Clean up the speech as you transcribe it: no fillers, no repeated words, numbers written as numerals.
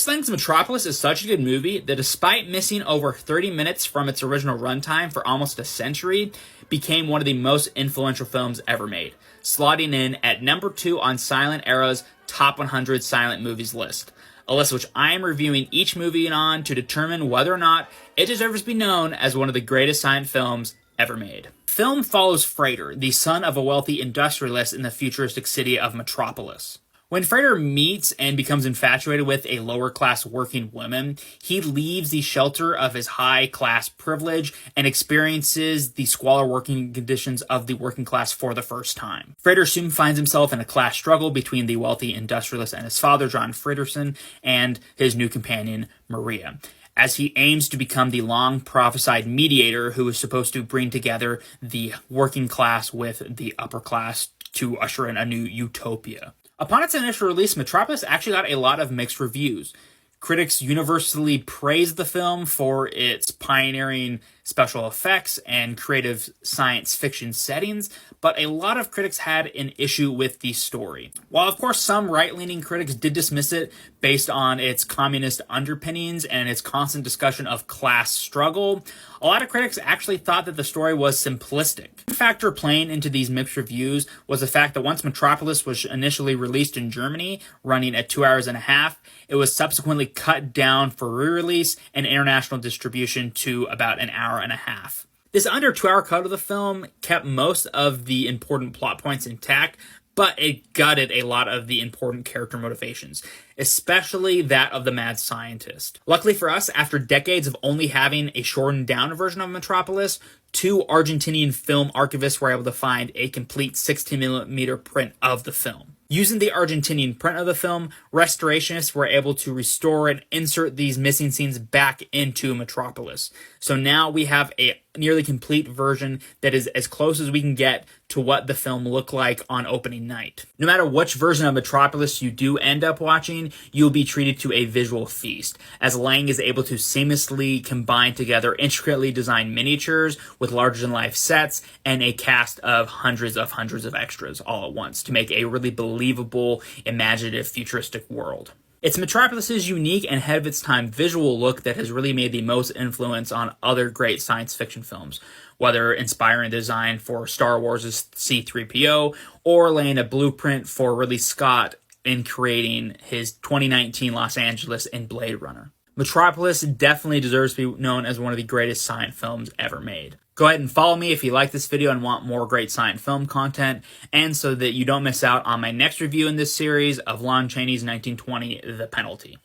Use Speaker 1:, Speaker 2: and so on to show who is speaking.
Speaker 1: Lang's Metropolis is such a good movie that despite missing over 30 minutes from its original runtime for almost a century, became one of the most influential films ever made, slotting in at number 2 on Silent Era's Top 100 Silent Movies list, a list which I am reviewing each movie on to determine whether or not it deserves to be known as one of the greatest silent films ever made. The film follows Frater, the son of a wealthy industrialist in the futuristic city of Metropolis. When Frater meets and becomes infatuated with a lower-class working woman, he leaves the shelter of his high-class privilege and experiences the squalor working conditions of the working class for the first time. Frater soon finds himself in a class struggle between the wealthy industrialist and his father, John Fraterson, and his new companion, Maria, as he aims to become the long-prophesied mediator who is supposed to bring together the working class with the upper class to usher in a new utopia. Upon its initial release, Metropolis actually got a lot of mixed reviews. Critics universally praised the film for its pioneering special effects and creative science fiction settings, but a lot of critics had an issue with the story. While, of course, some right-leaning critics did dismiss it based on its communist underpinnings and its constant discussion of class struggle, a lot of critics actually thought that the story was simplistic. One factor playing into these mixed reviews was the fact that once Metropolis was initially released in Germany, running at 2 hours and a half, it was subsequently cut down for re-release and international distribution to about an hour and a half. This under 2-hour cut of the film kept most of the important plot points intact, but it gutted a lot of the important character motivations, especially that of the mad scientist. Luckily for us, after decades of only having a shortened down version of Metropolis, 2 Argentinian film archivists were able to find a complete 16mm print of the film. Using the Argentinian print of the film, restorationists were able to restore and insert these missing scenes back into Metropolis. So now we have a nearly complete version that is as close as we can get to what the film looked like on opening night. No matter which version of Metropolis you do end up watching, you'll be treated to a visual feast, as Lang is able to seamlessly combine together intricately designed miniatures with larger-than-life sets and a cast of hundreds of extras all at once to make a really believable, imaginative, futuristic world. It's Metropolis' unique and ahead of its time visual look that has really made the most influence on other great science fiction films, whether inspiring the design for Star Wars' C-3PO or laying a blueprint for Ridley Scott in creating his 2019 Los Angeles in Blade Runner. Metropolis definitely deserves to be known as one of the greatest science films ever made. Go ahead and follow me if you like this video and want more great science film content, and so that you don't miss out on my next review in this series of Lon Chaney's 1920, The Penalty.